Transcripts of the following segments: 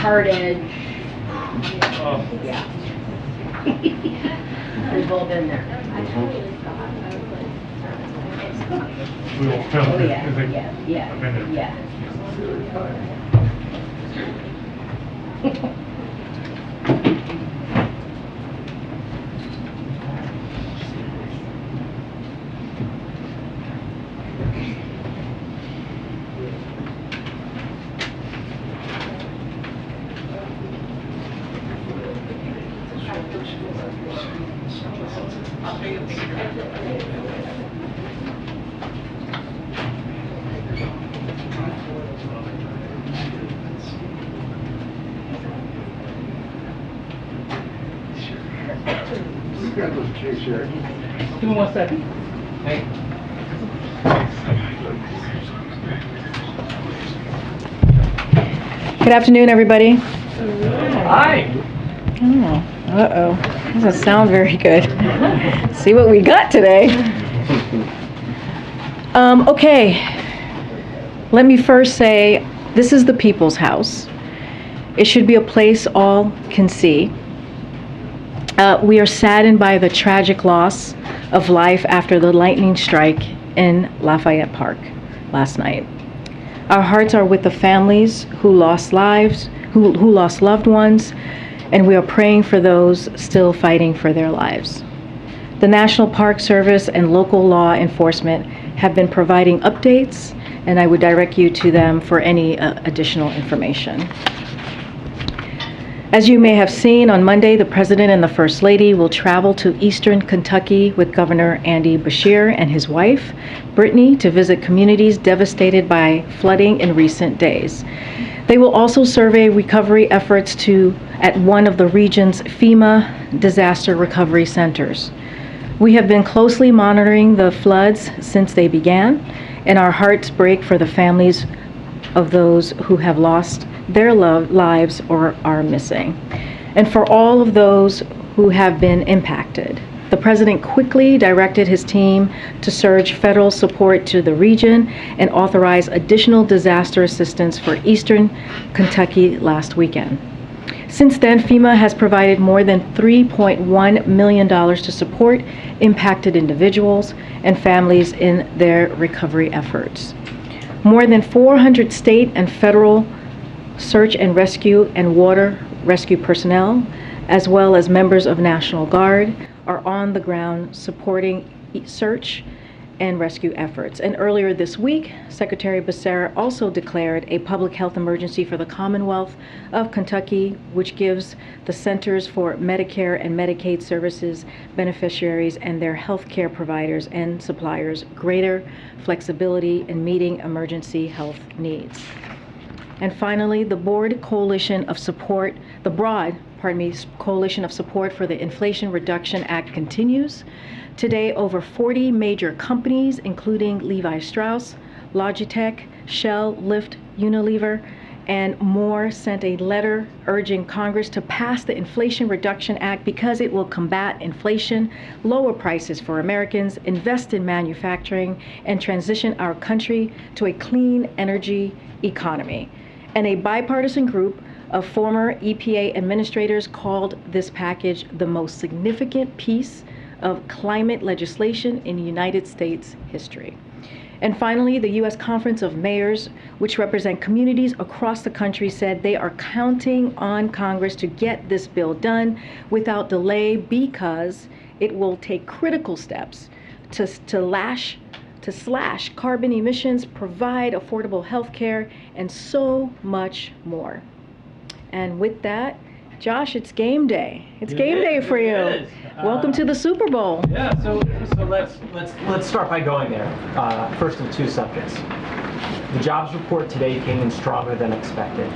Cartage. Oh. Yeah. We've all been there. We will film Oh, it. yeah, I've been yeah. there. Give me 1 second. Hey. Good afternoon, everybody. Hi. Oh, uh-oh. Doesn't sound very good. See what we got today. Okay. Let me first say, this is the People's House. It should be a place all can see. We are saddened by the tragic loss of life after the lightning strike in Lafayette Park last night. Our hearts are with the families who lost lives, who lost loved ones, and we are praying for those still fighting for their lives. The National Park Service and local law enforcement have been providing updates, and I would direct you to them for any additional information. As you may have seen, on Monday, the President and the First Lady will travel to Eastern Kentucky with Governor Andy Beshear and his wife, Brittany, to visit communities devastated by flooding in recent days. They will also survey recovery efforts at one of the region's FEMA disaster recovery centers. We have been closely monitoring the floods since they began, and our hearts break for the families of those who have lost their lives or are missing, and for all of those who have been impacted. The President quickly directed his team to surge federal support to the region and authorize additional disaster assistance for Eastern Kentucky last weekend. Since then, FEMA has provided more than $3.1 million to support impacted individuals and families in their recovery efforts. More than 400 state and federal search and rescue and water rescue personnel, as well as members of National Guard, are on the ground supporting search and rescue efforts. And earlier this week, Secretary Becerra also declared a public health emergency for the Commonwealth of Kentucky, which gives the Centers for Medicare and Medicaid Services beneficiaries and their health care providers and suppliers greater flexibility in meeting emergency health needs. And finally, the broad coalition of support for the Inflation Reduction Act continues. Today, over 40 major companies, including Levi Strauss, Logitech, Shell, Lyft, Unilever, and more, sent a letter urging Congress to pass the Inflation Reduction Act because it will combat inflation, lower prices for Americans, invest in manufacturing, and transition our country to a clean energy economy. And a bipartisan group of former EPA administrators called this package the most significant piece of climate legislation in United States history. And finally, the U.S. Conference of Mayors, which represent communities across the country, said they are counting on Congress to get this bill done without delay because it will take critical steps to slash carbon emissions, provide affordable health care, and so much more. And with that, Josh, it's game day. It's game day for you. Welcome to the Super Bowl. Yeah, so let's start by going there. First of two subjects. The jobs report today came in stronger than expected,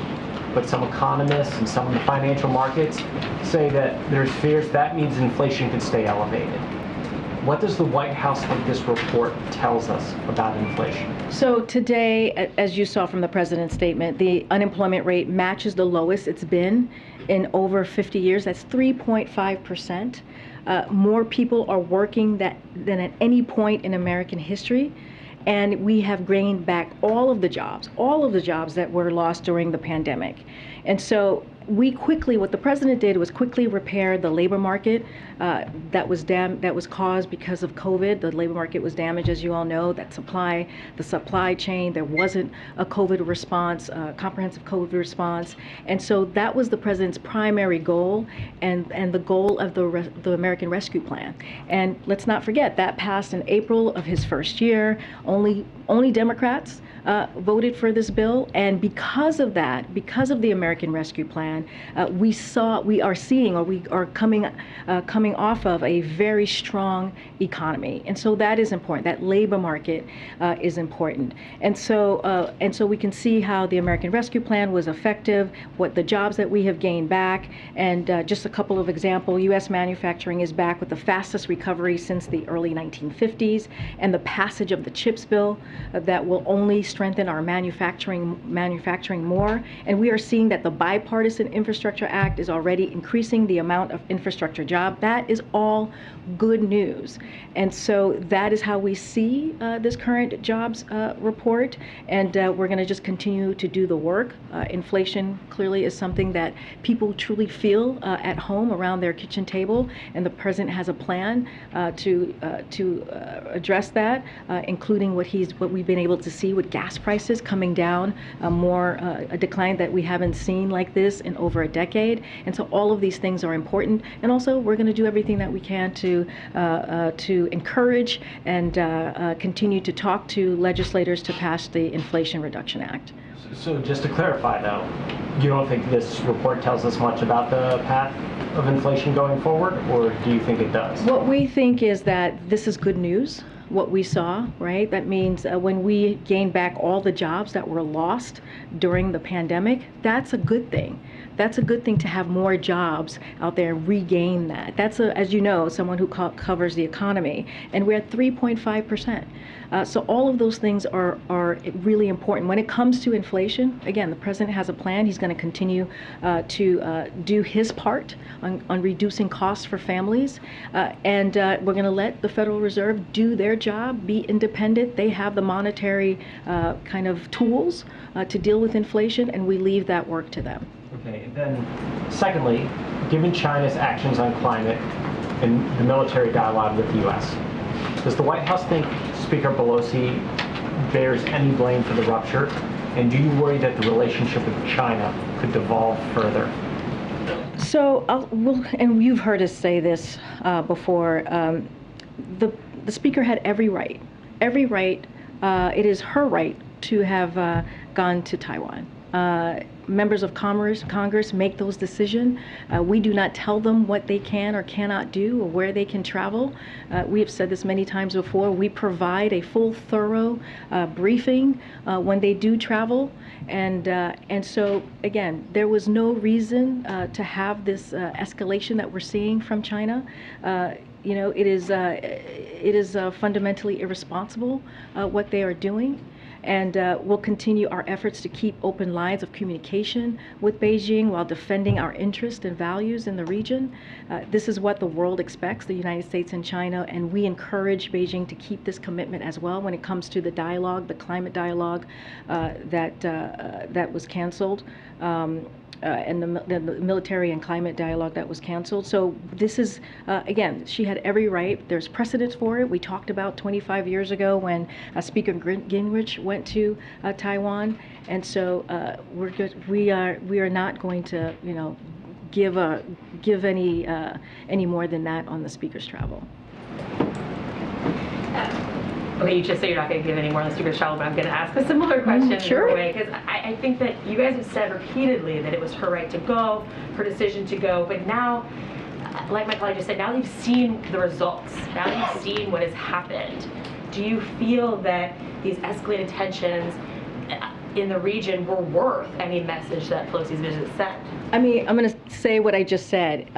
but some economists and some of the financial markets say that there's fears that means inflation could stay elevated. What does the White House think this report tells us about inflation? So today, as you saw from the president's statement, the unemployment rate matches the lowest it's been in over 50 years. That's 3.5%. More people are working than at any point in American history. And we have gained back all of the jobs that were lost during the pandemic. And so what the president did was quickly repair the labor market that was caused because of COVID. The labor market was damaged, as you all know. The supply chain. There wasn't a COVID response, comprehensive COVID response, and so that was the president's primary goal, and the goal of the American Rescue Plan. And let's not forget that passed in April of his first year. Only Democrats voted for this bill, and because of that, because of the American Rescue Plan, we are coming off of a very strong economy, and so that is important. That labor market is important, and so we can see how the American Rescue Plan was effective, what the jobs that we have gained back, and just a couple of examples. U.S. manufacturing is back with the fastest recovery since the early 1950s, and the passage of the CHIPS bill that will only strengthen our manufacturing more. And we are seeing that the bipartisan Infrastructure Act is already increasing the amount of infrastructure job. That is all good news. And so that is how we see this current jobs report. And we're going to just continue to do the work. Inflation clearly is something that people truly feel at home around their kitchen table. And the president has a plan to address that, including what we've been able to see with gas prices coming down, a decline that we haven't seen like this in over a decade. And so all of these things are important. And also, we're going to do everything that we can to encourage and continue to talk to legislators to pass the Inflation Reduction Act. So just to clarify, though, you don't think this report tells us much about the path of inflation going forward, or do you think it does? What we think is that this is good news. What we saw, right? That means when we gain back all the jobs that were lost during the pandemic, that's a good thing. That's a good thing to have more jobs out there and regain that. That's, as you know, someone who covers the economy, and we're at 3.5%. So all of those things are really important. When it comes to inflation, again, the president has a plan. He's going to continue to do his part on reducing costs for families. And we're going to let the Federal Reserve do their job, be independent. They have the monetary kind of tools to deal with inflation, and we leave that work to them. Okay, then secondly, given China's actions on climate and the military dialogue with the U.S., does the White House think Speaker Pelosi bears any blame for the rupture? And do you worry that the relationship with China could devolve further? So, and you've heard us say this before, the Speaker had every right. It is her right to have gone to Taiwan. Members of Congress make those decisions. We do not tell them what they can or cannot do or where they can travel. We have said this many times before. We provide a full, thorough briefing when they do travel. And so, again, there was no reason to have this escalation that we're seeing from China. It is fundamentally irresponsible what they are doing. And we'll continue our efforts to keep open lines of communication with Beijing while defending our interests and values in the region. This is what the world expects, the United States and China, and we encourage Beijing to keep this commitment as well when it comes to the dialogue, the climate dialogue that was canceled. And the military and climate dialogue that was canceled. So this is, again, she had every right. There's precedence for it. We talked about 25 years ago when Speaker Gingrich went to Taiwan. And so we are not going to, give any more than that on the Speaker's travel. Okay, you just say you're not going to give any more on the Speaker's travel, but I'm going to ask a similar question Sure. in a way, because I think that you guys have said repeatedly that it was her right to go, her decision to go, but now, like my colleague just said, now you've seen the results, now you've seen what has happened. Do you feel that these escalated tensions in the region were worth any message that Pelosi's visit sent? I mean, I'm going to say what I just said.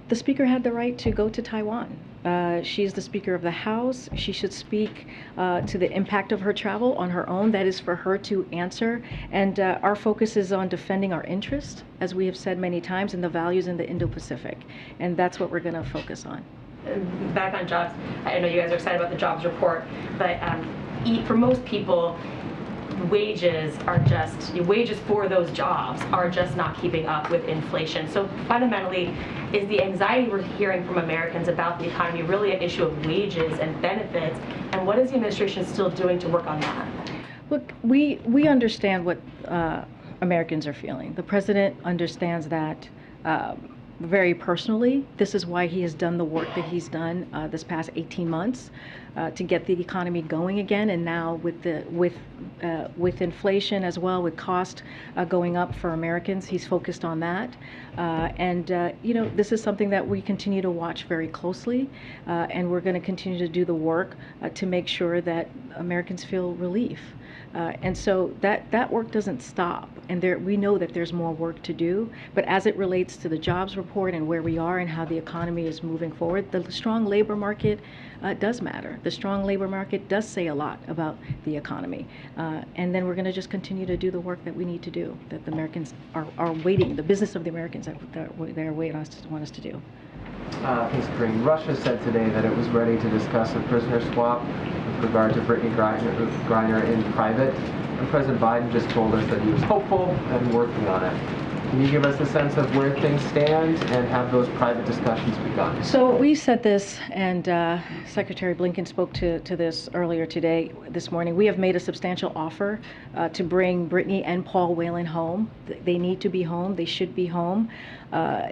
The Speaker had the right to go to Taiwan. She's the Speaker of the House. She should speak to the impact of her travel on her own. That is for her to answer. And our focus is on defending our interests, as we have said many times, and the values in the Indo-Pacific. And that's what we're going to focus on. Back on jobs, I know you guys are excited about the jobs report, but for most people, wages for those jobs are just not keeping up with inflation. So fundamentally, is the anxiety we're hearing from Americans about the economy really an issue of wages and benefits? And what is the administration still doing to work on that? Look, we understand what Americans are feeling. The president understands that very personally. This is why he has done the work that he's done this past 18 months to get the economy going again. And now with inflation as well, with cost going up for Americans, he's focused on that. This is something that we continue to watch very closely, and we're going to continue to do the work to make sure that Americans feel relief. And so that work doesn't stop, and we know that there's more work to do. But as it relates to the jobs report and where we are and how the economy is moving forward, the strong labor market does matter. The strong labor market does say a lot about the economy. And then we're going to just continue to do the work that we need to do, that the Americans are waiting, the business of the Americans that they're waiting want us to do. Thanks, Karine. Russia said today that it was ready to discuss a prisoner swap with regard to Brittany Griner in private. And President Biden just told us that he was hopeful and working on it. Can you give us a sense of where things stand and have those private discussions begun? So we said this, and Secretary Blinken spoke to this earlier this morning. We have made a substantial offer to bring Brittany and Paul Whelan home. They need to be home. They should be home.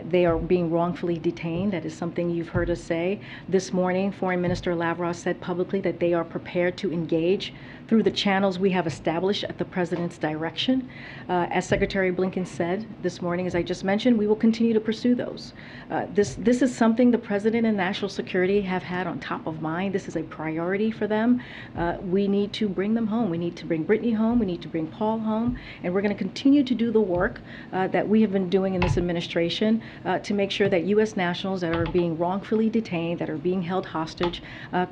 They are being wrongfully detained. That is something you've heard us say. This morning, Foreign Minister Lavrov said publicly that they are prepared to engage through the channels we have established at the president's direction. As Secretary Blinken said this morning, as I just mentioned, we will continue to pursue those. This is something the president and national security have had on top of mind. This is a priority for them. We need to bring them home. We need to bring Brittany home. We need to bring Paul home. And we're going to continue to do the work that we have been doing in this administration to make sure that U.S. nationals that are being wrongfully detained, that are being held hostage,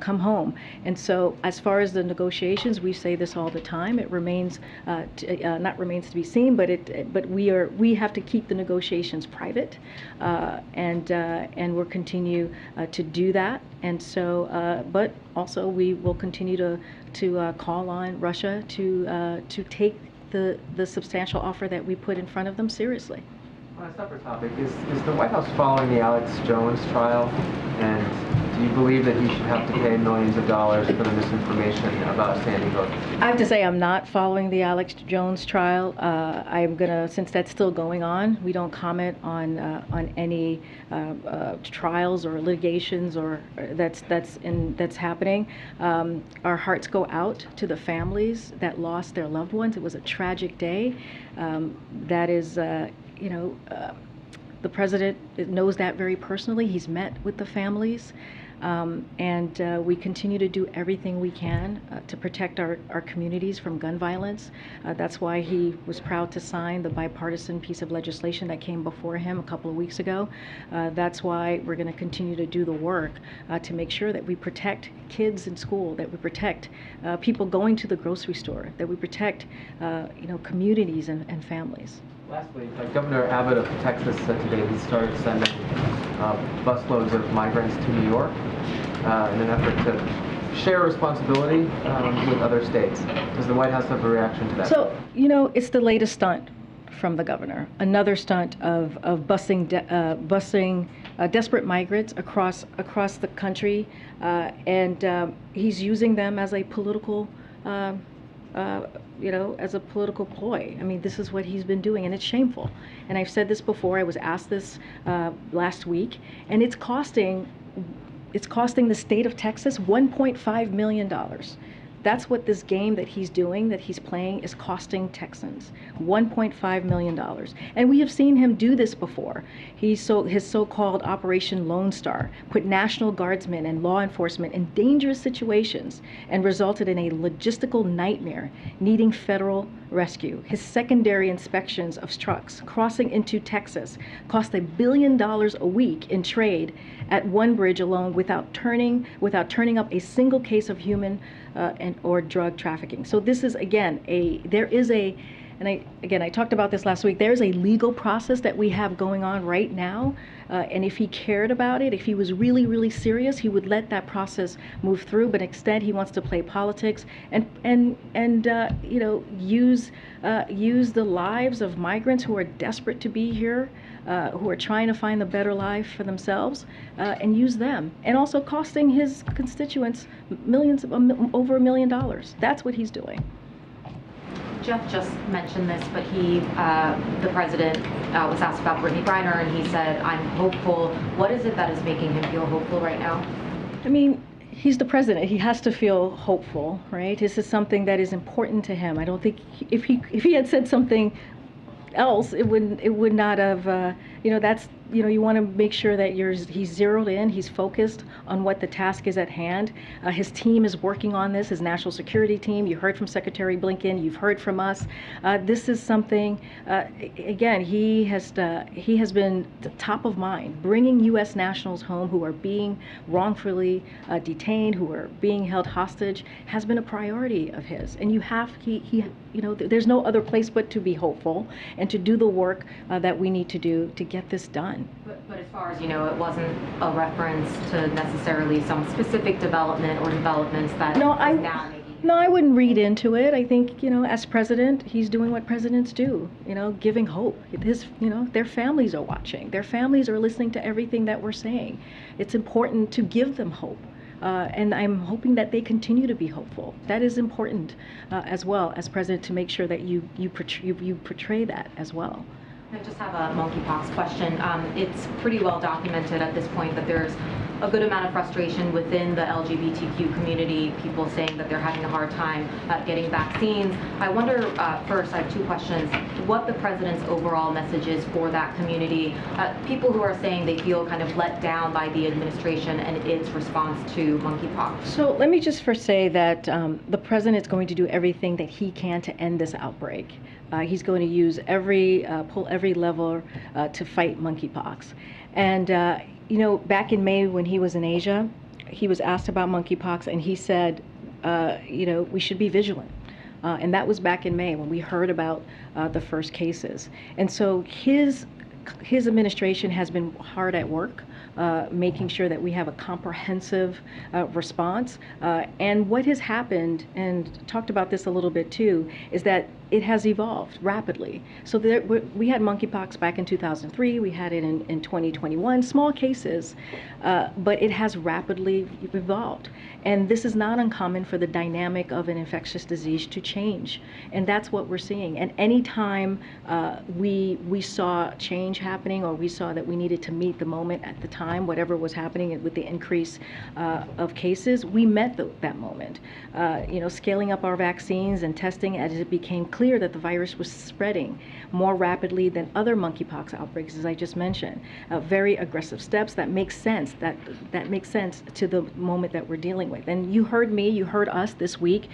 come home. And so as far as the negotiations, we say this all the time. It remains, not remains to be seen, but we have to keep the negotiations private, and we'll continue to do that. And so, but also we will continue to call on Russia to take the substantial offer that we put in front of them seriously. On a separate topic, is the White House following the Alex Jones trial? And do you believe that he should have to pay millions of dollars for the misinformation about Sandy Hook? I have to say I'm not following the Alex Jones trial. I'm gonna, since that's still going on, we don't comment on any trials or litigations or that's happening. Our hearts go out to the families that lost their loved ones. It was a tragic day. That is. The president knows that very personally. He's met with the families, and we continue to do everything we can to protect our communities from gun violence. That's why he was proud to sign the bipartisan piece of legislation that came before him a couple of weeks ago. That's why we're going to continue to do the work to make sure that we protect kids in school, that we protect people going to the grocery store, that we protect communities and families. Lastly, Governor Abbott of Texas said today he started sending busloads of migrants to New York in an effort to share responsibility with other states. Does the White House have a reaction to that? So, it's the latest stunt from the governor. Another stunt of busing desperate migrants across the country, and he's using them as a political as a political ploy. I mean, this is what he's been doing, and it's shameful. And I've said this before. I was asked this last week, and it's costing the state of Texas $1.5 million. That's what this game that he's doing, that he's playing, is costing Texans, $1.5 million. And we have seen him do this before. His so-called Operation Lone Star put National Guardsmen and law enforcement in dangerous situations and resulted in a logistical nightmare needing federal rescue. His secondary inspections of trucks crossing into Texas cost $1 billion a week in trade at one bridge alone without turning up a single case of human or drug trafficking. So this is, again, there is and I talked about this last week, there's a legal process that we have going on right now, and if he cared about it, if he was really, really serious, he would let that process move through, but instead he wants to play politics and you know, use the lives of migrants who are desperate to be here, who are trying to find a better life for themselves, and use them, and also costing his constituents millions, over $1 million. That's what he's doing. Jeff just mentioned this, but the president was asked about Brittany Griner, and he said, "I'm hopeful." What is it that is making him feel hopeful right now? I mean, he's the president. He has to feel hopeful, right? This is something that is important to him. I don't think if he had said something else, it would not have. You know, that's, you know, you want to make sure that he's zeroed in, he's focused on what the task is at hand. His team is working on this, his national security team. You heard from Secretary Blinken, you've heard from us. This is something, again, he has been the top of mind, bringing U.S. nationals home who are being wrongfully detained, who are being held hostage, has been a priority of his. And you know, there's no other place but to be hopeful and to do the work that we need to do to get this done. But as far as you know, it wasn't a reference to necessarily some specific development or developments that No, is now making. No, I wouldn't read into it. I think, you know, as president, he's doing what presidents do, you know, giving hope. You know, their families are watching. Their families are listening to everything that we're saying. It's important to give them hope. And I'm hoping that they continue to be hopeful. That is important as well as president, to make sure that you portray that as well. I just have a monkeypox question. It's pretty well documented at this point that there's a good amount of frustration within the LGBTQ community, people saying that they're having a hard time getting vaccines. I wonder, first, I have two questions. What the president's overall message is for that community, people who are saying they feel kind of let down by the administration and its response to monkeypox. So let me just first say that the president is going to do everything that he can to end this outbreak. He's going to use pull every lever to fight monkeypox. And you know, back in May when he was in Asia, he was asked about monkeypox, and he said, you know, we should be vigilant. And that was back in May when we heard about the first cases. And so his administration has been hard at work, making sure that we have a comprehensive response. And what has happened, and talked about this a little bit too, is that it has evolved rapidly. So we had monkeypox back in 2003, we had it in 2021, small cases, but it has rapidly evolved. And this is not uncommon for the dynamic of an infectious disease to change. And that's what we're seeing. And anytime we saw change happening, or we saw that we needed to meet the moment at the time, whatever was happening with the increase of cases, we met that moment. You know, scaling up our vaccines and testing as it became clear that the virus was spreading more rapidly than other monkeypox outbreaks, as I just mentioned. Very aggressive steps that make sense. That makes sense to the moment that we're dealing with. And you heard me, you heard us this week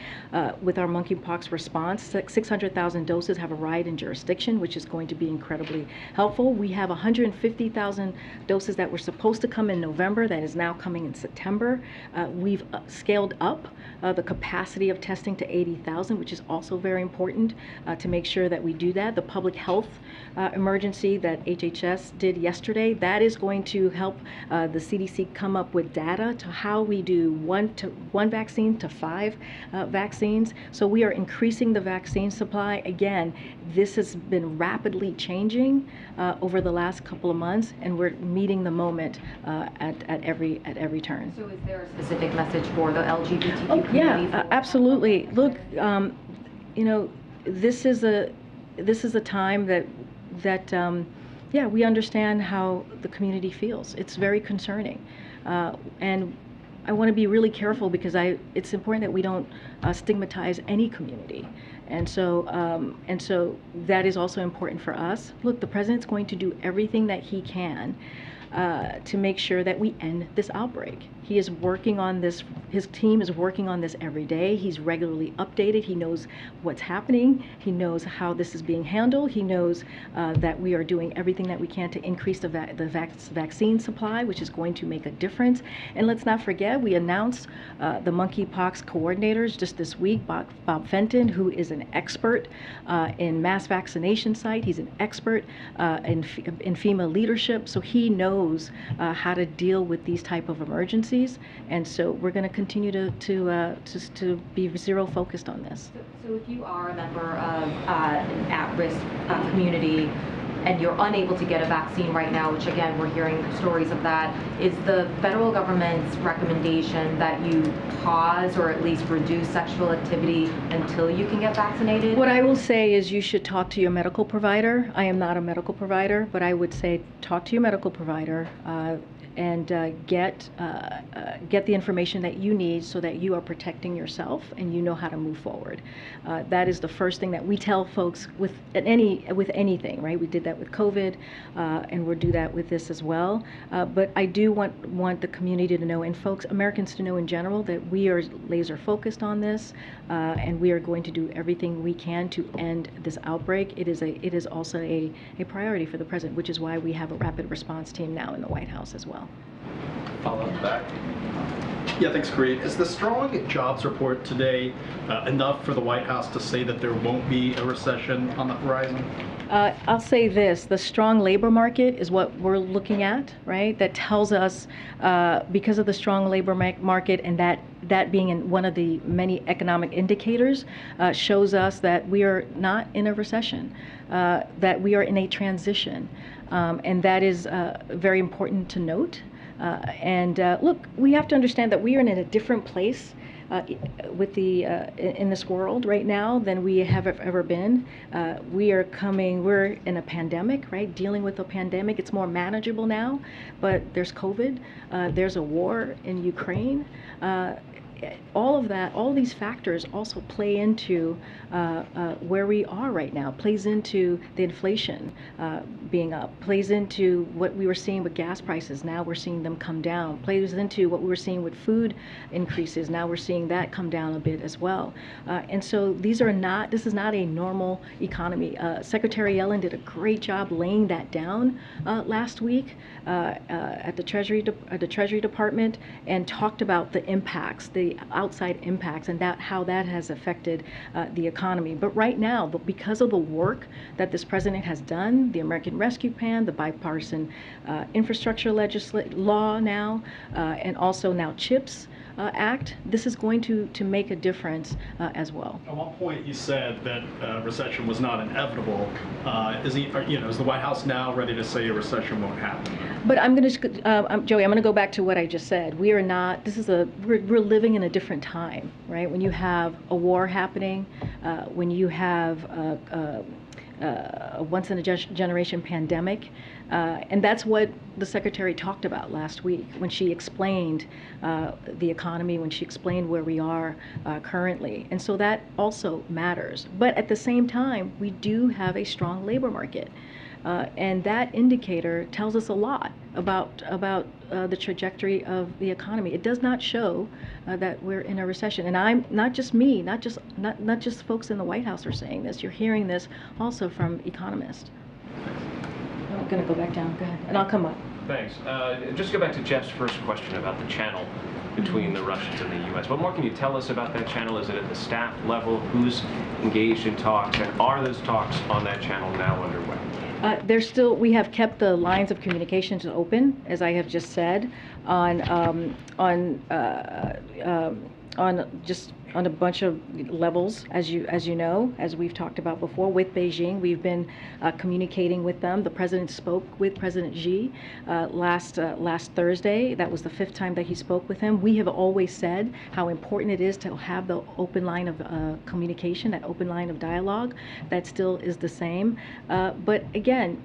with our monkeypox response. 600,000 doses have arrived in jurisdiction, which is going to be incredibly helpful. We have 150,000 doses that were supposed to come in November that is now coming in September. We've scaled up the capacity of testing to 80,000, which is also very important to make sure that we do that. The public health emergency that HHS did yesterday, that is going to help the CDC come up with data to how we do one vaccine to 5 vaccines. So we are increasing the vaccine supply. Again, this has been rapidly changing over the last couple of months, and we're meeting the moment at every turn. So is there a specific message for the LGBTQ community? Yeah, absolutely. Look, you know, this is a time that yeah, we understand how the community feels. It's very concerning, and I want to be really careful because it's important that we don't stigmatize any community, and so that is also important for us. Look, the president's going to do everything that he can to make sure that we end this outbreak. He is working on this, his team is working on this every day. He's regularly updated. He knows what's happening. He knows how this is being handled. He knows that we are doing everything that we can to increase the vaccine supply, which is going to make a difference. And let's not forget, we announced the monkeypox coordinators just this week, Bob Fenton, who is an expert in mass vaccination site. He's an expert in FEMA leadership, so he knows how to deal with these type of emergencies. And so we're going to continue to be zero focused on this. So if you are a member of an at-risk community and you're unable to get a vaccine right now, which again, we're hearing stories of that, is the federal government's recommendation that you pause or at least reduce sexual activity until you can get vaccinated? What I will say is you should talk to your medical provider. I am not a medical provider, but I would say talk to your medical provider and get the information that you need so that you are protecting yourself and you know how to move forward. That is the first thing that we tell folks with anything, right? We did that with COVID, and we'll do that with this as well. But I do want the community to know, and folks, Americans to know in general, that we are laser focused on this, and we are going to do everything we can to end this outbreak. It is also a priority for the president, which is why we have a rapid response team now in the White House as well. Follow up back. Yeah, thanks, Karine. Is the strong jobs report today enough for the White House to say that there won't be a recession on the horizon? I'll say this, the strong labor market is what we're looking at, right? That tells us, because of the strong labor market and that being in one of the many economic indicators, shows us that we are not in a recession, that we are in a transition. And that is very important to note. Look, we have to understand that we are in a different place in this world right now than we have ever been. We're in a pandemic, right? Dealing with a pandemic. It's more manageable now, but there's COVID. There's a war in Ukraine. All of that, all these factors also play into where we are right now, plays into the inflation being up, plays into what we were seeing with gas prices. Now we're seeing them come down, plays into what we were seeing with food increases. Now we're seeing that come down a bit as well. And so this is not a normal economy. Secretary Yellen did a great job laying that down last week at the Treasury Department, and talked about the impacts, the outside impacts, and how that has affected the economy. But right now, because of the work that this president has done, the American Rescue Plan, the bipartisan infrastructure law now, and also now CHIPS Act, this is going to make a difference as well. At one point, you said that recession was not inevitable. Is the White House now ready to say a recession won't happen? But I'm going to, Joey, I'm going to go back to what I just said. We are not. We're living in a different time, right? When you have a war happening, when you have a once-in-a-generation pandemic, and that's what the secretary talked about last week when she explained the economy, when she explained where we are currently. And so that also matters. But at the same time, we do have a strong labor market. And that indicator tells us a lot about the trajectory of the economy. It does not show that we're in a recession. And I'm not just me, not just folks in the White House are saying this. You're hearing this also from economists. I'm going to go back down. Go ahead, and I'll come up. Thanks. Just go back to Jeff's first question about the channel between the Russians and the U.S. What more can you tell us about that channel? Is it at the staff level? Who's engaged in talks? And are those talks on that channel now underway? We have kept the lines of communications open, as I have just said, on a bunch of levels, as you know, as we've talked about before with Beijing. We've been communicating with them. The president spoke with President Xi last Thursday. That was the 5th time that he spoke with him. We have always said how important it is to have the open line of communication, that open line of dialogue. That still is the same. But again,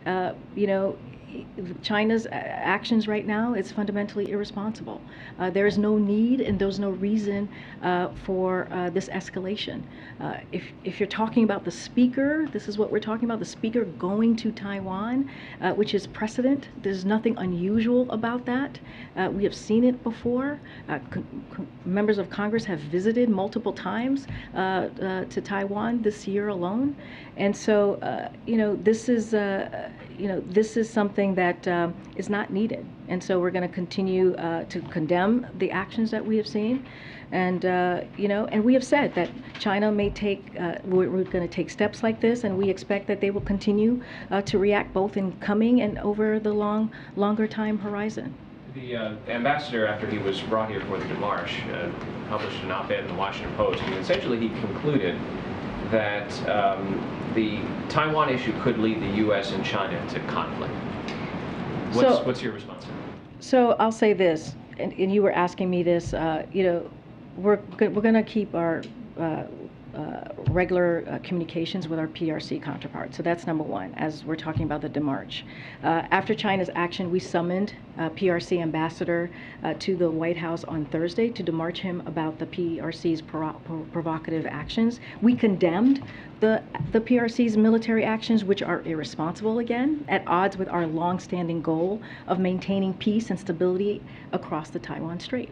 China's actions right now is fundamentally irresponsible. There is no need and there's no reason for this escalation. If you're talking about the speaker, this is what we're talking about, the speaker going to Taiwan, which is precedent. There's nothing unusual about that. We have seen it before. Members of Congress have visited multiple times to Taiwan this year alone. And so, this is something that is not needed. And so we're going to continue to condemn the actions that we have seen. And, and we have said that China may take, we're going to take steps like this, and we expect that they will continue to react both in coming and over the longer time horizon. The ambassador, after he was brought here for the demarche, published an op-ed in the Washington Post, and essentially he concluded that the Taiwan issue could lead the U.S. and China to conflict. What's your response? So I'll say this, and you were asking me this. We're going to keep our regular communications with our PRC counterparts. So that's number one, as we're talking about the demarche. After China's action, we summoned PRC ambassador to the White House on Thursday to demarche him about the PRC's provocative actions. We condemned the PRC's military actions, which are irresponsible, again, at odds with our longstanding goal of maintaining peace and stability across the Taiwan Strait.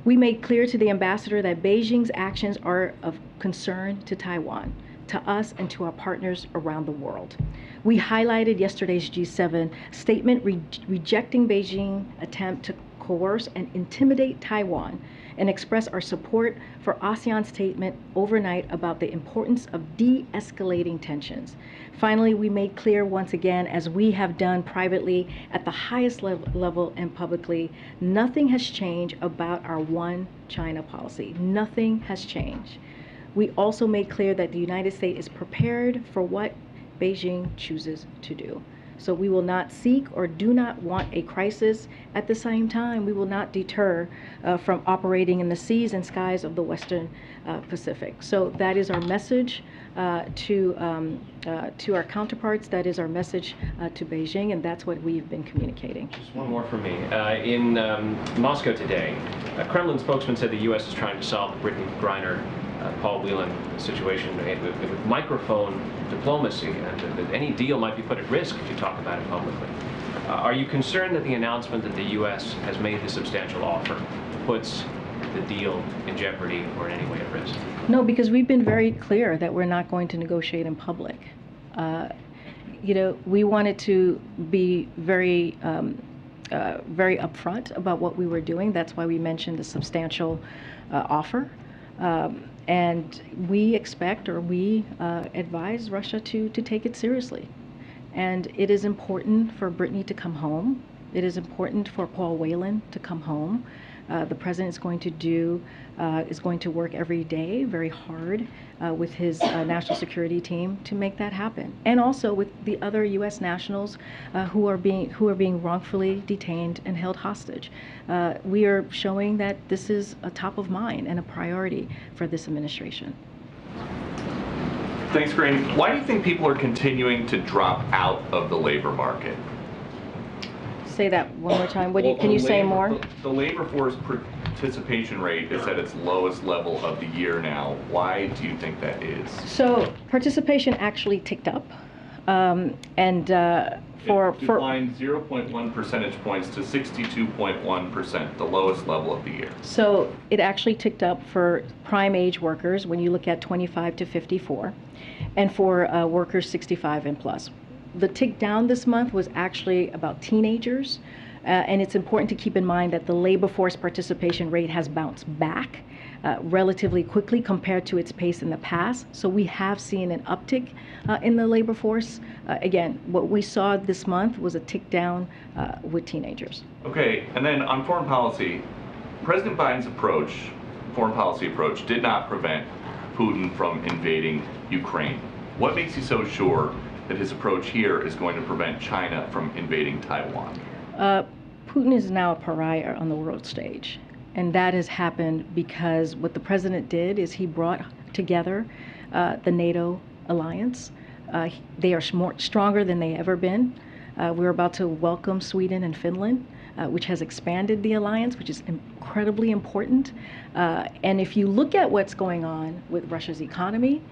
We made clear to the ambassador that Beijing's actions are of concern to Taiwan, to us, and to our partners around the world. We highlighted yesterday's G7 statement rejecting Beijing's attempt to coerce and intimidate Taiwan, and express our support for ASEAN's statement overnight about the importance of de-escalating tensions. Finally, we made clear once again, as we have done privately at the highest level and publicly, nothing has changed about our one China policy. Nothing has changed. We also made clear that the United States is prepared for what Beijing chooses to do. So we will not seek or do not want a crisis. At the same time, we will not deter from operating in the seas and skies of the Western Pacific. So that is our message to our counterparts. That is our message to Beijing, and that's what we've been communicating. Just one more from me. In Moscow today, a Kremlin spokesman said the U.S. is trying to solve the Brittany Griner, Paul Whelan situation with microphone diplomacy, and that any deal might be put at risk if you talk about it publicly. Are you concerned that the announcement that the U.S. has made the substantial offer puts the deal in jeopardy or in any way at risk? No, because we've been very clear that we're not going to negotiate in public. We wanted to be very upfront about what we were doing. That's why we mentioned the substantial offer. And we expect, or we advise Russia to take it seriously. And it is important for Brittany to come home. It is important for Paul Whelan to come home. The president is going to work every day very hard with his national security team to make that happen, and also with the other U.S. nationals who are being wrongfully detained and held hostage. We are showing that this is a top of mind and a priority for this administration. Thanks, Karine. Why do you think people are continuing to drop out of the labor market? Say that one more time. Can you say more? The labor force participation rate is at its lowest level of the year now. Why do you think that is? So participation actually ticked up, it declined 0.1 percentage points to 62.1%, the lowest level of the year. So it actually ticked up for prime age workers when you look at 25 to 54, and for workers 65 and plus. The tick down this month was actually about teenagers, and it's important to keep in mind that the labor force participation rate has bounced back relatively quickly compared to its pace in the past. So we have seen an uptick in the labor force. Again, what we saw this month was a tick down with teenagers. Okay, and then on foreign policy, President Biden's foreign policy approach, did not prevent Putin from invading Ukraine. What makes you so sure that his approach here is going to prevent China from invading Taiwan? Putin is now a pariah on the world stage. And that has happened because what the president did is he brought together the NATO alliance. They are stronger than they ever been. We're about to welcome Sweden and Finland, which has expanded the alliance, which is incredibly important. And if you look at what's going on with Russia's economy,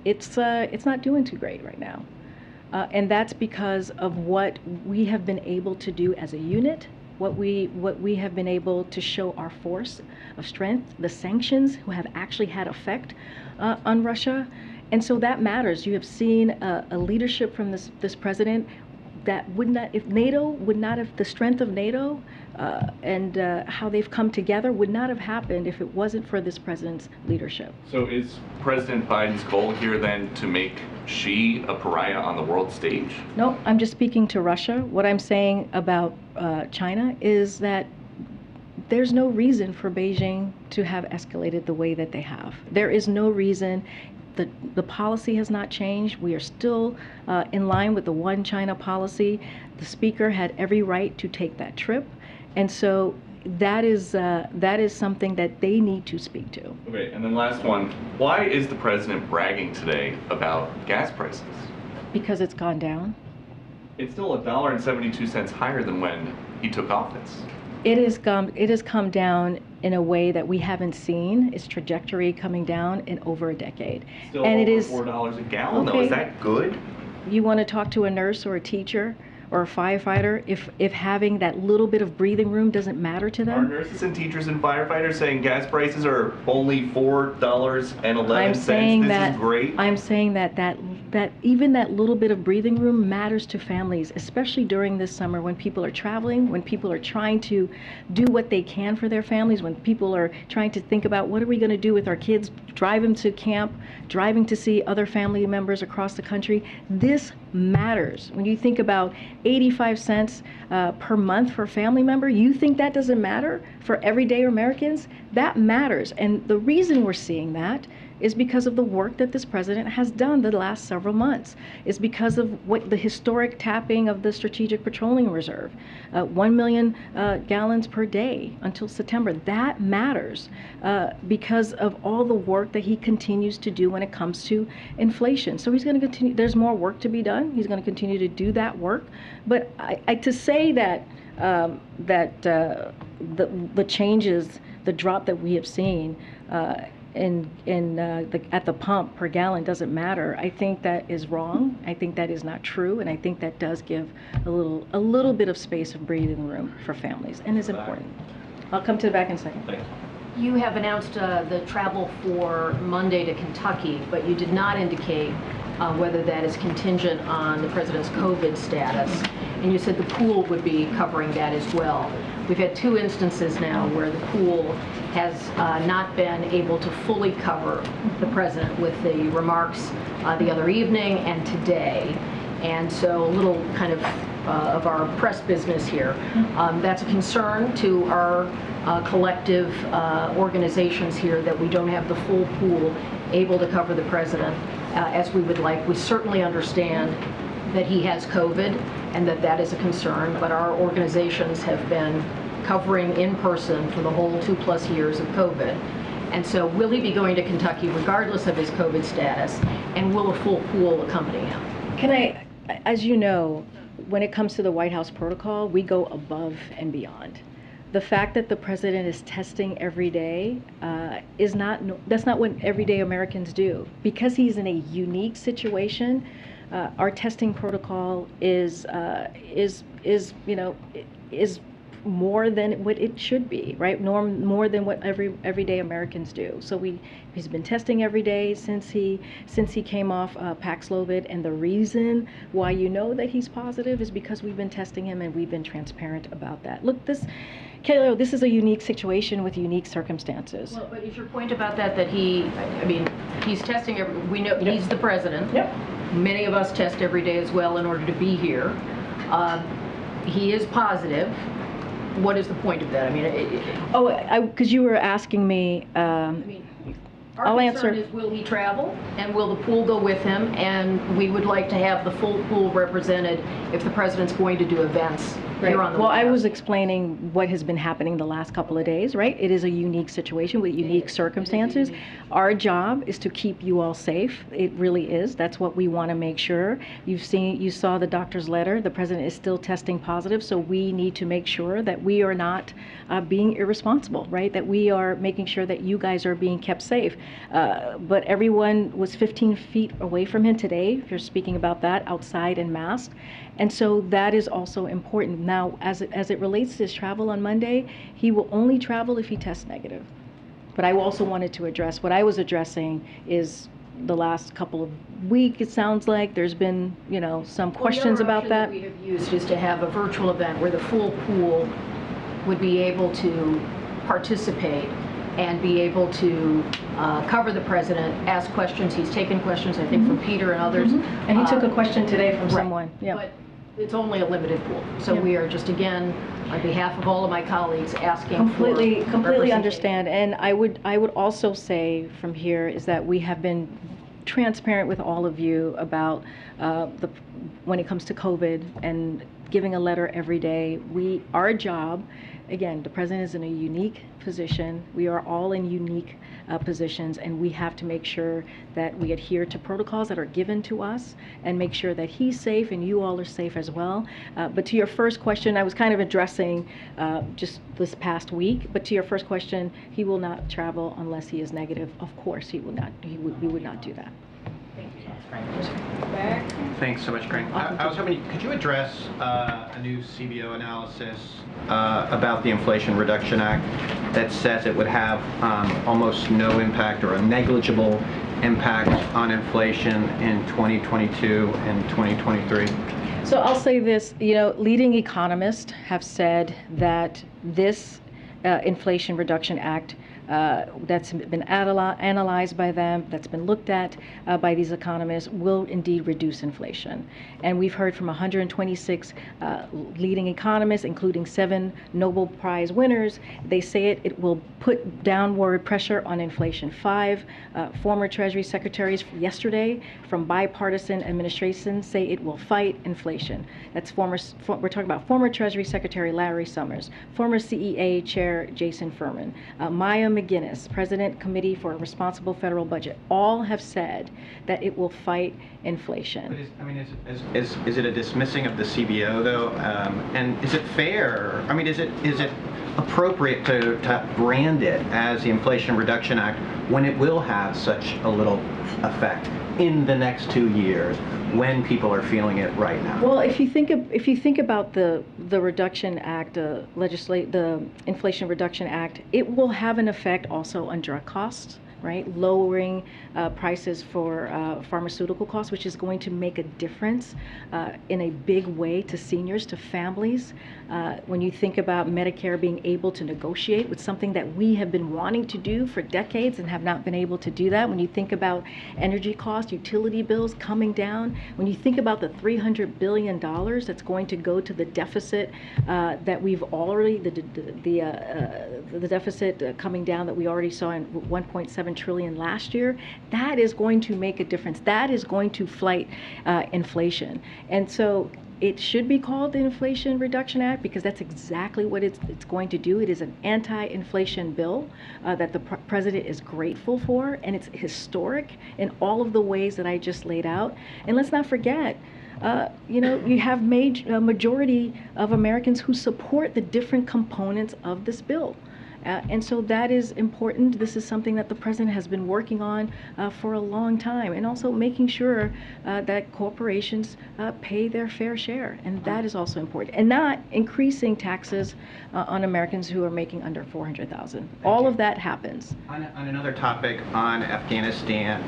it's not doing too great right now. And that's because of what we have been able to do as a unit, what we have been able to show our force of strength, the sanctions who have actually had effect on Russia. And so that matters. You have seen a leadership from this president that would not, if NATO would not have, the strength of NATO and how they've come together would not have happened if it wasn't for this president's leadership. So is President Biden's goal here then to make Xi a pariah on the world stage? No, I'm just speaking to Russia. What I'm saying about China is that there's no reason for Beijing to have escalated the way that they have. There is no reason. The policy has not changed. We are still in line with the one China policy. The speaker had every right to take that trip. And so that is something that they need to speak to. Okay, and then last one. Why is the president bragging today about gas prices? Because it's gone down. It's still $1.72 higher than when he took office. It has come down in a way that we haven't seen its trajectory coming down in over a decade. Still and over it is $4 a gallon, okay. though. Is that good? You want to talk to a nurse or a teacher or a firefighter if having that little bit of breathing room doesn't matter to Are them? nurses and teachers and firefighters saying gas prices are only $4.11? I'm saying this that is great. I'm saying that even that little bit of breathing room matters to families, especially during this summer when people are traveling, when people are trying to do what they can for their families, when people are trying to think about what are we going to do with our kids, drive them to camp, driving to see other family members across the country. This matters. When you think about 85 cents per month for a family member, you think that doesn't matter for everyday Americans? That matters. And the reason we're seeing that is because of the work that this president has done the last several months. It's because of what the historic tapping of the Strategic Petroleum Reserve, 1 million gallons per day until September. That matters because of all the work that he continues to do when it comes to inflation. So he's going to continue. There's more work to be done. He's going to continue to do that work. But to say that the changes, the drop that we have seen at the pump per gallon doesn't matter, I think that is wrong. I think that is not true, and I think that does give a little bit of space of breathing room for families, and is important. I'll come to the back in a second. Thanks. You have announced the travel for Monday to Kentucky, but you did not indicate whether that is contingent on the president's COVID status, and you said the pool would be covering that as well. We've had two instances now where the pool has not been able to fully cover the president with the remarks the other evening and today. And so a little kind of our press business here. That's a concern to our collective organizations here that we don't have the full pool able to cover the president as we would like. We certainly understand that he has COVID and that is a concern, but our organizations have been covering in person for the whole 2+ years of COVID. And so will he be going to Kentucky regardless of his COVID status, and will a full pool accompany him? Can I, as you know, when it comes to the White House protocol, we go above and beyond. The fact that the president is testing every day that's not what everyday Americans do. Because he's in a unique situation, our testing protocol is more than what it should be, right? More than what everyday Americans do. So he's been testing every day since he came off Paxlovid, and the reason why you know that he's positive is because we've been testing him and we've been transparent about that. Look, Kayla, this is a unique situation with unique circumstances. Well, but is your point about that he's testing we know Yep. he's the president. Yep. Many of us test every day as well in order to be here. He is positive. What is the point of that? Because you were asking me, I'll answer. Our concern is, will he travel, and will the pool go with him? And we would like to have the full pool represented if the president's going to do events here on the Well, White I House. was explaining what has been happening the last couple of days, right? It is a unique situation with unique circumstances. Our job is to keep you all safe. It really is. That's what we want to make sure. You saw the doctor's letter. The president is still testing positive, so we need to make sure that we are not being irresponsible, right? That we are making sure that you guys are being kept safe. But everyone was 15 feet away from him today, if you're speaking about that, outside and masked. And so that is also important. Now, as it relates to his travel on Monday, he will only travel if he tests negative. But I also wanted to address, what I was addressing is the last couple of weeks, it sounds like there's been, some questions about that. The other option that we have used is to have a virtual event where the full pool would be able to participate and be able to cover the president, ask questions. He's taken questions, I think, from Peter and others. And he took a question today from someone. Yeah. But it's only a limited pool. So we are just, again, on behalf of all of my colleagues, asking Completely for understand. And I would also say from here is that we have been transparent with all of you about when it comes to COVID and giving a letter every day. Our job, again, the president is in a unique position. We are all in unique positions, and we have to make sure that we adhere to protocols that are given to us and make sure that he's safe and you all are safe as well. But to your first question, I was kind of addressing just this past week, but to your first question, he will not travel unless he is negative. Of course he will not. We would not do that. Thanks so much, Karine. I was hoping, could you address a new CBO analysis about the Inflation Reduction Act that says it would have almost no impact or a negligible impact on inflation in 2022 and 2023? So I'll say this, leading economists have said that this Inflation Reduction Act that's been analyzed by them, that's been looked at by these economists, will indeed reduce inflation. And we've heard from 126 leading economists, including 7 Nobel Prize winners. They say it will put downward pressure on inflation. 5 former Treasury secretaries yesterday from bipartisan administrations say it will fight inflation. That's we're talking about former Treasury Secretary Larry Summers, former CEA Chair Jason Furman, Maya McGinnis, President Committee for a Responsible Federal Budget, all have said that it will fight inflation. But is it a dismissing of the CBO though? And is it fair? Is it appropriate to brand it as the Inflation Reduction Act when it will have such a little effect in the next 2 years when people are feeling it right now? Well, if you think about the Reduction Act, the Inflation Reduction Act, it will have an effect also on drug costs, right? Lowering prices for pharmaceutical costs, which is going to make a difference in a big way to seniors, to families. When you think about Medicare being able to negotiate with something that we have been wanting to do for decades and have not been able to do that. When you think about energy costs, utility bills coming down, when you think about the $300 billion that's going to go to the deficit that we've already, the deficit coming down that we already saw in 1.7 trillion last year, that is going to make a difference. That is going to fight inflation. And so it should be called the Inflation Reduction Act because that's exactly what it's going to do. It is an anti-inflation bill that the president is grateful for, and it's historic in all of the ways that I just laid out. And let's not forget, you have a majority of Americans who support the different components of this bill. And so that is important. This is something that the president has been working on for a long time, and also making sure that corporations pay their fair share. And that is also important. And not increasing taxes on Americans who are making under $400,000. All of that happens. On another topic on Afghanistan,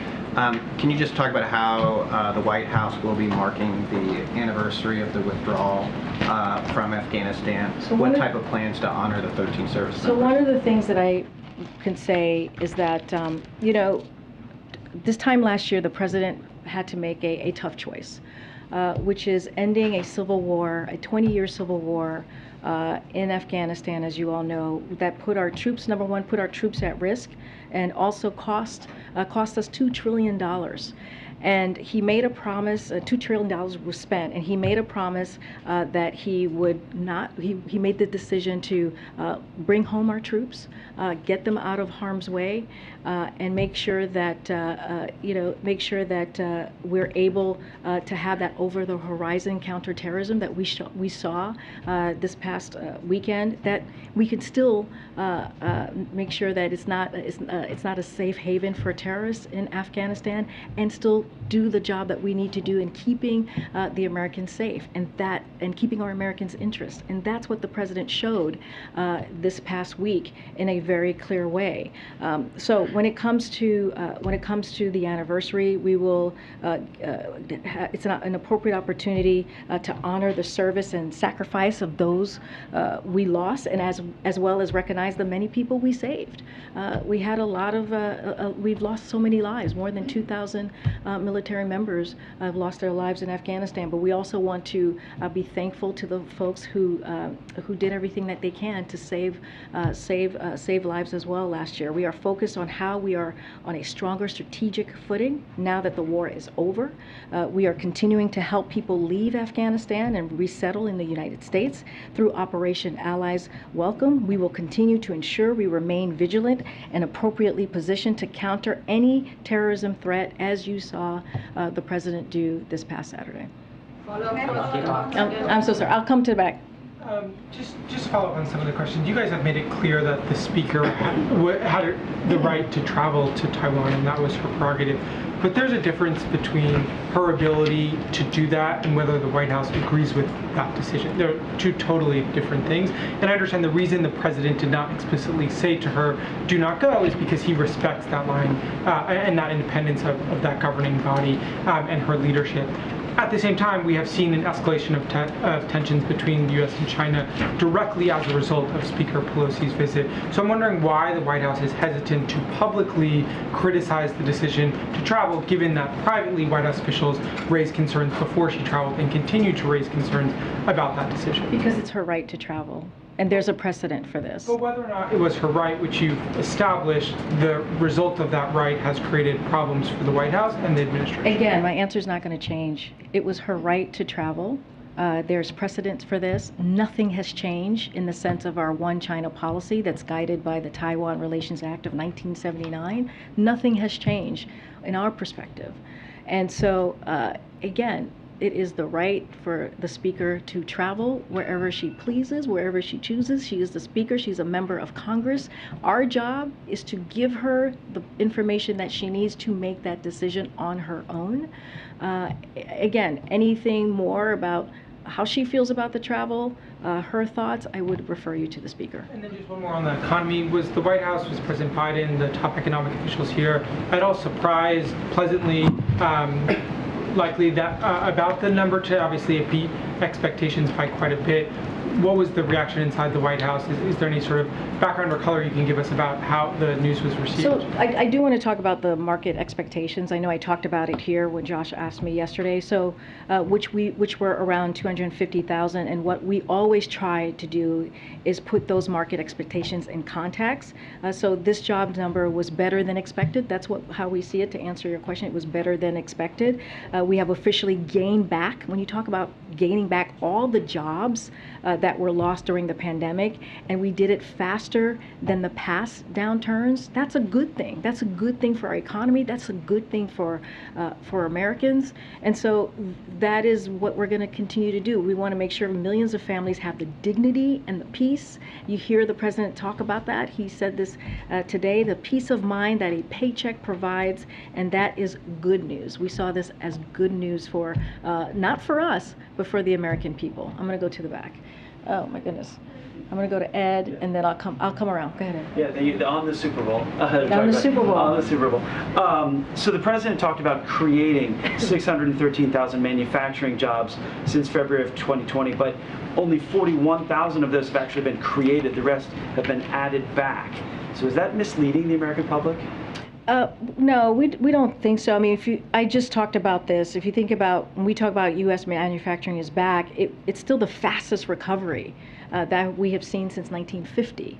can you just talk about how the White House will be marking the anniversary of the withdrawal from Afghanistan? So what type of plans to honor the 13 service members? So one of the things that I can say is that, this time last year, the president had to make a tough choice. which is ending a civil war, a 20-year civil war in Afghanistan, as you all know, that put our troops, number one, put our troops at risk, and also cost us $2 trillion. And he made a promise, $2 trillion was spent, and he made a promise that he would not, he made the decision to bring home our troops, get them out of harm's way, and make sure that, we're able to have that over-the-horizon counterterrorism that we saw this past weekend, that we could still make sure that it's not a safe haven for terrorists in Afghanistan, and still do the job that we need to do in keeping the Americans safe, and keeping our Americans' interest. And that's what the president showed this past week in a very clear way. So when it comes to the anniversary, we will it's an appropriate opportunity to honor the service and sacrifice of those we lost, and as well as recognize the many people we saved. We had a lot of we've lost so many lives. More than 2,000 military members have lost their lives in Afghanistan, but we also want to be thankful to the folks who did everything that they can to save lives as well last year. We are focused on how we are on a stronger strategic footing now that the war is over. We are continuing to help people leave Afghanistan and resettle in the United States through Operation Allies Welcome. We will continue to ensure we remain vigilant and appropriately positioned to counter any terrorism threat, as you saw the president do this past Saturday. I'm so sorry. I'll come to the back. Just to follow up on some of the questions, you guys have made it clear that the speaker had the right to travel to Taiwan, and that was her prerogative. But there's a difference between her ability to do that and whether the White House agrees with that decision. They're two totally different things. And I understand the reason the president did not explicitly say to her, do not go, is because he respects that line and that independence of that governing body and her leadership. At the same time, we have seen an escalation of tensions between the U.S. and China directly as a result of Speaker Pelosi's visit. So I'm wondering why the White House is hesitant to publicly criticize the decision to travel, given that privately White House officials raised concerns before she traveled and continue to raise concerns about that decision. Because it's her right to travel. And there's a precedent for this. But whether or not it was her right, which you've established, the result of that right has created problems for the White House and the administration. Again, my answer is not going to change. It was her right to travel. There's precedent for this. Nothing has changed in the sense of our One China policy that's guided by the Taiwan Relations Act of 1979. Nothing has changed in our perspective. And so, again, it is the right for the speaker to travel wherever she pleases, wherever she chooses. She is the speaker. She's a member of Congress. Our job is to give her the information that she needs to make that decision on her own. Again, anything more about how she feels about the travel, her thoughts, I would refer you to the speaker. And then just one more on the economy. Was the White House, was President Biden, the top economic officials here, at all surprised, pleasantly, likely that about the number to obviously it beat expectations by quite a bit? What was the reaction inside the White House? Is there any sort of background or color you can give us about how the news was received? So I do want to talk about the market expectations. I know I talked about it here when Josh asked me yesterday. So which were around 250,000, and what we always try to do is put those market expectations in context. So this job number was better than expected. That's how we see it. To answer your question, it was better than expected. We have officially gained back. When you talk about gaining back all the jobs that were lost during the pandemic, and we did it faster than the past downturns, that's a good thing. That's a good thing for our economy. That's a good thing for Americans. And so that is what we're going to continue to do. We want to make sure millions of families have the dignity and the peace. You hear the president talk about that. He said this today, the peace of mind that a paycheck provides, and that is good news. We saw this as good news for, not for us, but for the American people. I'm going to go to the back. Oh my goodness. I'm going to go to Ed, and then I'll come around. Go ahead, Ed. Yeah, on the Super Bowl. On the Super Bowl. On the Super Bowl. So the president talked about creating 613,000 manufacturing jobs since February of 2020, but only 41,000 of those have actually been created. The rest have been added back. So is that misleading the American public? No, we don't think so. I mean, I just talked about this. If you think about, when we talk about U.S. manufacturing is back, it's still the fastest recovery that we have seen since 1950.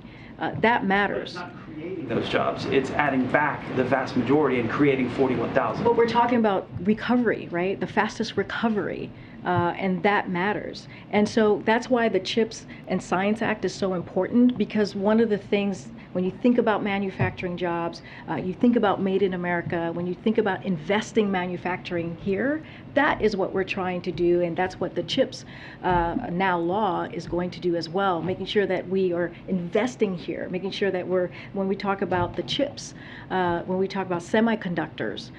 That matters. It's not creating those jobs. It's adding back the vast majority and creating 41,000. But we're talking about recovery, right? The fastest recovery. And that matters. And so that's why the CHIPS and Science Act is so important, because one of the things, when you think about manufacturing jobs, you think about Made in America, when you think about investing manufacturing here, that is what we're trying to do, and that's what the CHIPS now law is going to do as well, making sure that we are investing here, making sure that when we talk about the chips, when we talk about semiconductors,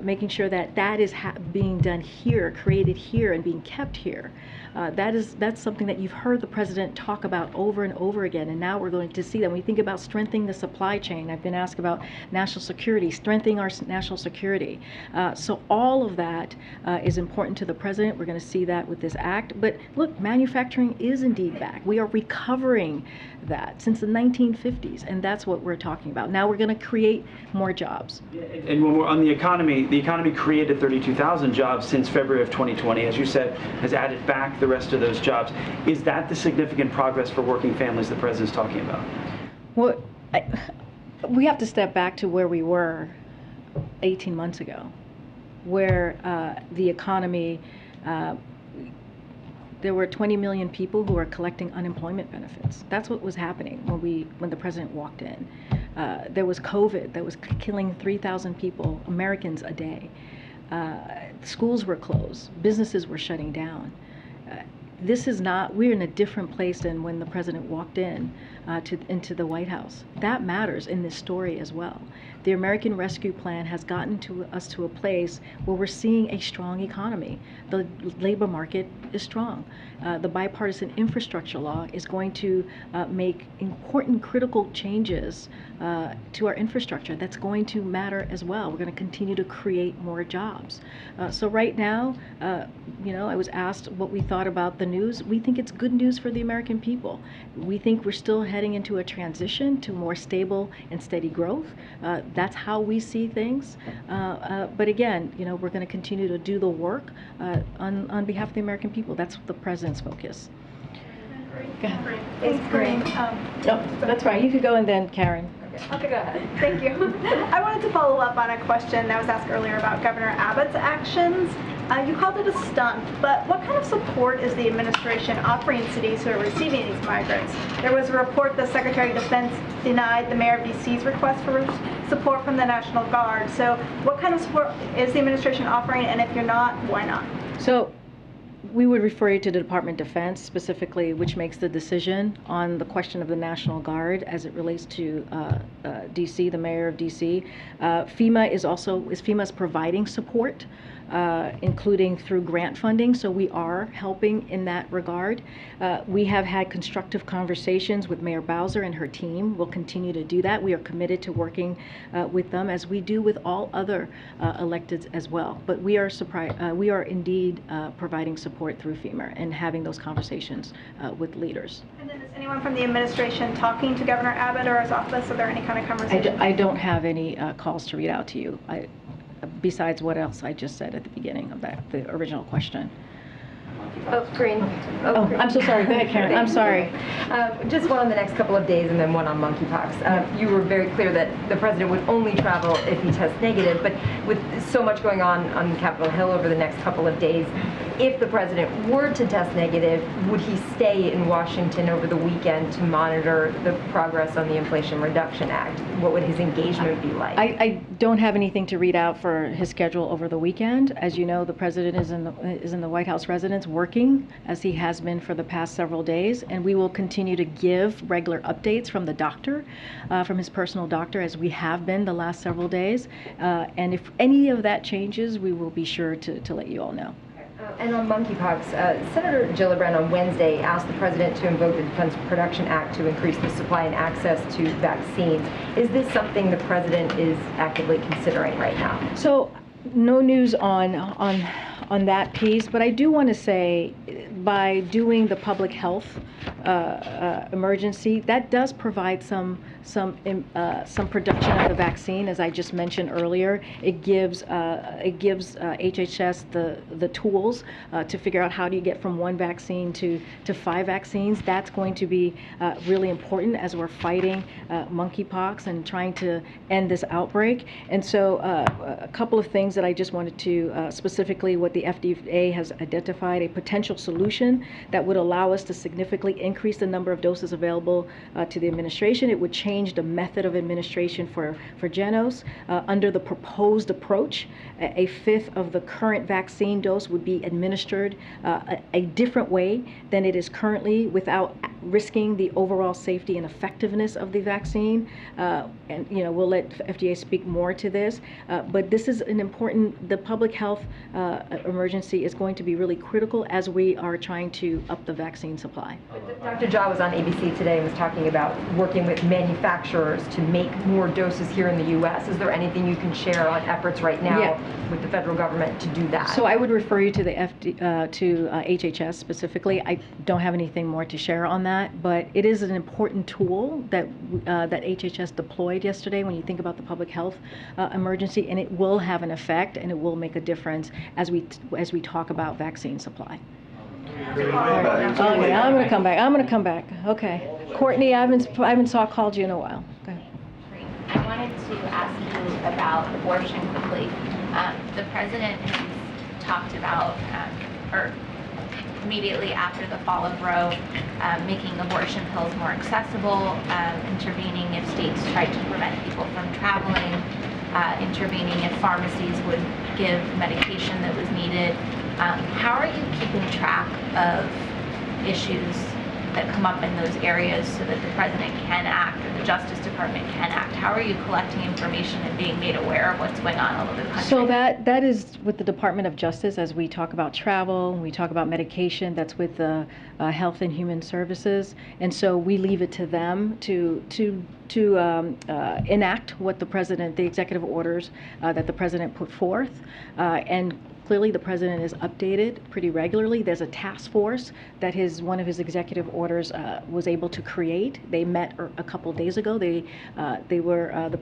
making sure that that is being done here, created here, and being kept here. That's something that you've heard the president talk about over and over again, and now we're going to see that. When we think about strengthening the supply chain, I've been asked about national security, strengthening our national security. So all of that is important to the president. We're going to see that with this act. But look, manufacturing is indeed back. We are recovering that since the 1950s, and that's what we're talking about. Now we're going to create more jobs. And when we're on the economy created 32,000 jobs since February of 2020, as you said, has added back the rest of those jobs. Is that the significant progress for working families the president's talking about? Well, we have to step back to where we were 18 months ago, where the economy, there were 20 million people who were collecting unemployment benefits. That's what was happening when the president walked in. There was COVID that was killing 3,000 people, Americans, a day. Schools were closed. Businesses were shutting down. We're in a different place than when the president walked in into the White House. That matters in this story as well. The American Rescue Plan has gotten us to a place where we're seeing a strong economy. The labor market is strong. The bipartisan infrastructure law is going to make important, critical changes to our infrastructure. That's going to matter as well. We're going to continue to create more jobs. So right now, I was asked what we thought about the news. We think it's good news for the American people. We think we're still heading into a transition to more stable and steady growth. That's how we see things. But again, we're going to continue to do the work on behalf of the American people. That's the president's focus. Go ahead. It's Karine. No, that's right. You could go and then Karen. Okay, go ahead. Thank you. I wanted to follow up on a question that was asked earlier about Governor Abbott's actions. You called it a stunt, but what kind of support is the administration offering cities who are receiving these migrants? There was a report that Secretary of Defense denied the Mayor of D.C.'s request for support from the National Guard. So what kind of support is the administration offering, and if you're not, why not? So we would refer you to the Department of Defense specifically, which makes the decision on the question of the National Guard as it relates to D.C., the mayor of D.C. FEMA is providing support, including through grant funding, so we are helping in that regard. We have had constructive conversations with Mayor Bowser and her team. We'll continue to do that. We are committed to working with them as we do with all other electeds as well. But we are indeed providing support through FEMA and having those conversations with leaders. And then is anyone from the administration talking to Governor Abbott or his office? Are there any kind of conversations? I don't have any calls to read out to you, besides what else I just said at the beginning of the original question. Oh, Karine. I'm so sorry. Go ahead, Karen. I'm sorry. Just one on the next couple of days and then one on monkeypox. You were very clear that the president would only travel if he tests negative, but with so much going on Capitol Hill over the next couple of days, if the president were to test negative, would he stay in Washington over the weekend to monitor the progress on the Inflation Reduction Act? What would his engagement be like? I don't have anything to read out for his schedule over the weekend. As you know, the president is in the White House residence working, as he has been for the past several days, and we will continue to give regular updates from the doctor, from his personal doctor, as we have been the last several days. And if any of that changes, we will be sure to let you all know. And on monkeypox, Senator Gillibrand on Wednesday asked the president to invoke the Defense Production Act to increase the supply and access to vaccines. Is this something the president is actively considering right now? So, no news on that piece, but I do want to say by doing the public health emergency, that does provide some production of the vaccine, as I just mentioned earlier. It gives HHS the tools to figure out how do you get from one vaccine to 5 vaccines. That's going to be really important as we're fighting monkeypox and trying to end this outbreak. And so a couple of things that I just wanted to specifically what the FDA has identified, a potential solution that would allow us to significantly increase the number of doses available to the administration. It would change the method of administration for Genos. Under the proposed approach, a fifth of the current vaccine dose would be administered a different way than it is currently without risking the overall safety and effectiveness of the vaccine. And we'll let FDA speak more to this, but this is an important, the public health emergency is going to be really critical as we are trying to up the vaccine supply. Dr. Jha was on ABC today and was talking about working with manufacturers to make more doses here in the U.S. Is there anything you can share on efforts right now with the federal government to do that? So I would refer you to the HHS specifically. I don't have anything more to share on that, but it is an important tool that that HHS deployed yesterday when you think about the public health emergency, and it will have an effect and it will make a difference as we talk about vaccine supply. Okay, I'm going to come back. Okay, Courtney, I haven't called you in a while. Go ahead. I wanted to ask you about abortion quickly. The president has talked about, or immediately after the fall of Roe, making abortion pills more accessible, intervening if states tried to prevent people from traveling, intervening if pharmacies would give medication that was needed. How are you keeping track of issues that come up in those areas so that the president can act or the Justice Department can act? How are you collecting information and being made aware of what's going on all over the country? So that is with the Department of Justice as we talk about travel, we talk about medication, that's with the Health and Human Services. And so we leave it to them to enact what the executive orders that the president put forth. And clearly, the president is updated pretty regularly. There's a task force that one of his executive orders was able to create. They met a couple of days ago. The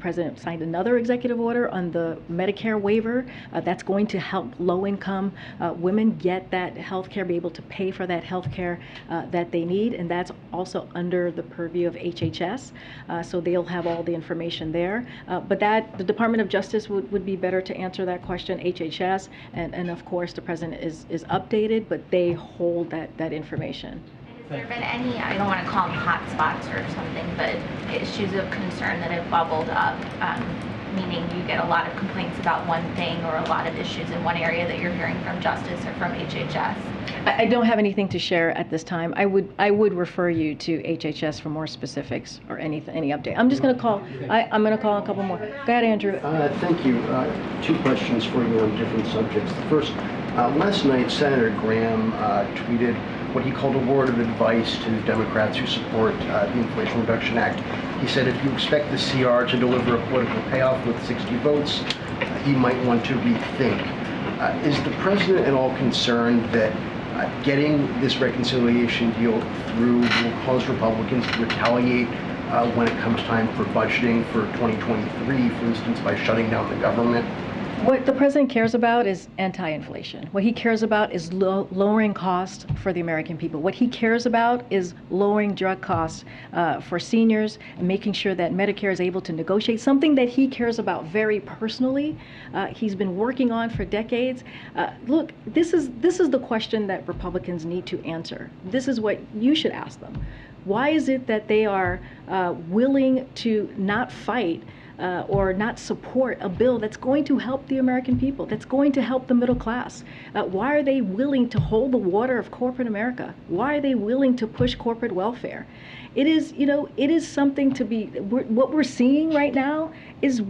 president signed another executive order on the Medicare waiver that's going to help low-income women get that health care, be able to pay for that health care that they need, and that's also under the purview of HHS. So they'll have all the information there. But the Department of Justice would be better to answer that question. HHS and of course the president is updated, but they hold that information. Has there been any, I don't want to call them hot spots or something, but issues of concern that have bubbled up, meaning you get a lot of complaints about one thing or a lot of issues in one area that you're hearing from Justice or from HHS? I don't have anything to share at this time. I would refer you to HHS for more specifics or any update. I'm just going to call. I'm going to call a couple more. Go ahead, Andrew. Thank you. 2 questions for you on different subjects. The first, last night Senator Graham tweeted what he called a word of advice to Democrats who support the Inflation Reduction Act. He said if you expect the CR to deliver a political payoff with 60 votes, he might want to rethink. Is the president at all concerned that getting this reconciliation deal through will cause Republicans to retaliate when it comes time for budgeting for 2023, for instance, by shutting down the government? What the president cares about is anti-inflation. What he cares about is lowering costs for the American people. What he cares about is lowering drug costs for seniors and making sure that Medicare is able to negotiate, something that he cares about very personally. He's been working on for decades. Look, this is the question that Republicans need to answer. This is what you should ask them. Why is it that they are willing to not fight or not support a bill that's going to help the American people, that's going to help the middle class? Why are they willing to hold the water of corporate America? Why are they willing to push corporate welfare? It is something to be, what we're seeing right now is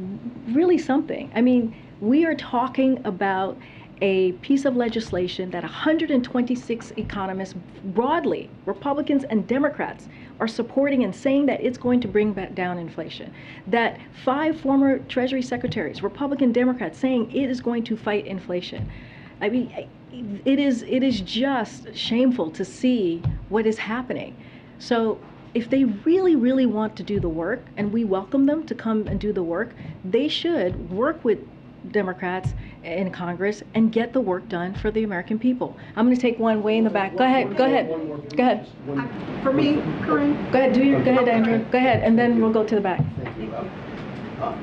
really something. I mean, we are talking about a piece of legislation that 126 economists, broadly, Republicans and Democrats, are supporting and saying that it's going to bring back down inflation. That 5 former Treasury secretaries, Republican Democrats, saying it is going to fight inflation. I mean, it is just shameful to see what is happening. So if they really, really want to do the work, and we welcome them to come and do the work, they should work with Democrats in Congress and get the work done for the American people. I'm going to take one way in the back. Go ahead. Go ahead. Go ahead. For me, Karine? Go ahead. Go ahead, Andrew. Go ahead, and then we'll go to the back. Thank you.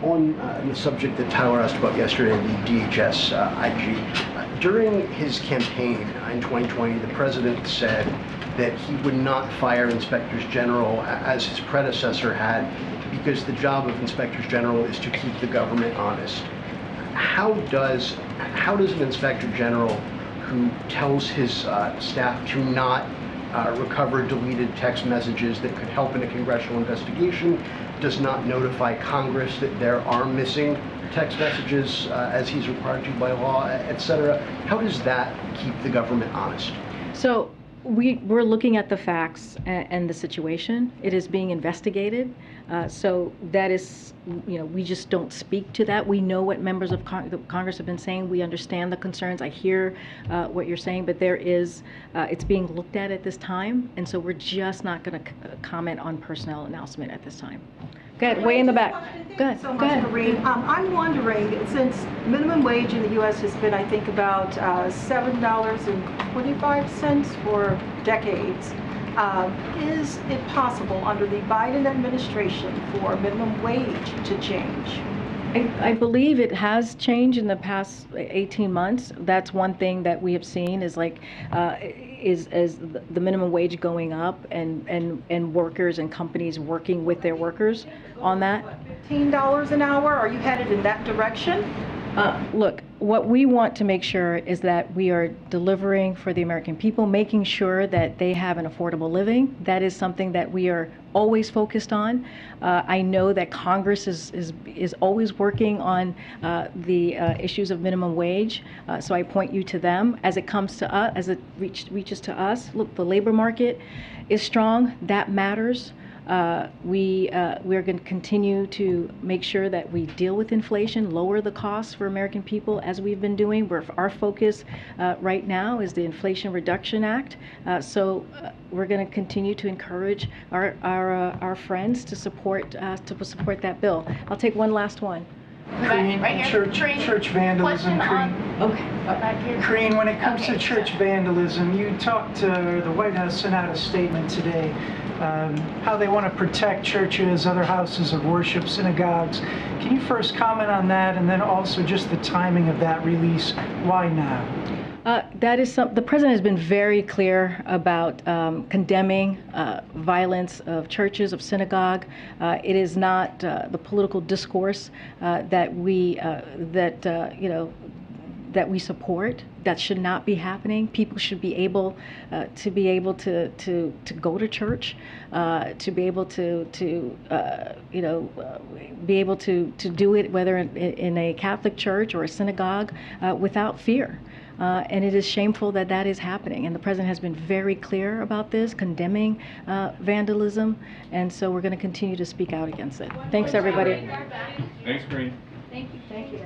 On the subject that Tyler asked about yesterday, the DHS IG, during his campaign in 2020, the president said that he would not fire inspectors general as his predecessor had, because the job of inspectors general is to keep the government honest. How does an inspector general who tells his staff to not recover deleted text messages that could help in a congressional investigation, does not notify Congress that there are missing text messages as he's required to by law, etc.? How does that keep the government honest? So we're looking at the facts and the situation. It is being investigated. So that is, we just don't speak to that. We know what members of Congress have been saying. We understand the concerns. I hear what you're saying, but there is, it's being looked at this time. And so we're just not going to comment on personnel announcement at this time. Go ahead, way in the back. Go ahead. So much, Karine. I'm wondering, since minimum wage in the U.S. has been, I think, about $7.25 for decades, is it possible under the Biden administration for minimum wage to change? I believe it has changed in the past 18 months. That's one thing that we have seen is as the minimum wage going up and workers and companies working with their workers on that. $15 an hour? Are you headed in that direction? Look, what we want to make sure is that we are delivering for the American people, making sure that they have an affordable living. That is something that we are always focused on. I know that Congress is always working on the issues of minimum wage, so I point you to them. As it comes to us, as it reaches to us, look, the labor market is strong. That matters. We're going to continue to make sure that we deal with inflation, lower the costs for American people as we've been doing. Our focus right now is the Inflation Reduction Act. So we're going to continue to encourage our friends to support that bill. I'll take one last one. Karine, right here. church vandalism. Karine, when it comes to church vandalism, you talked to the White House sent out a statement today, how they want to protect churches, other houses of worship, synagogues. Can you first comment on that, and then also just the timing of that release? Why now? The president has been very clear about condemning violence of churches, of synagogue. It is not the political discourse that we support. That should not be happening. People should be able to go to church, to be able to do it, whether in a Catholic church or a synagogue, without fear. And it is shameful that that is happening. And the president has been very clear about this, condemning vandalism. And so we're going to continue to speak out against it. Thanks, everybody. Thanks, Karine. Thank you. Thank you.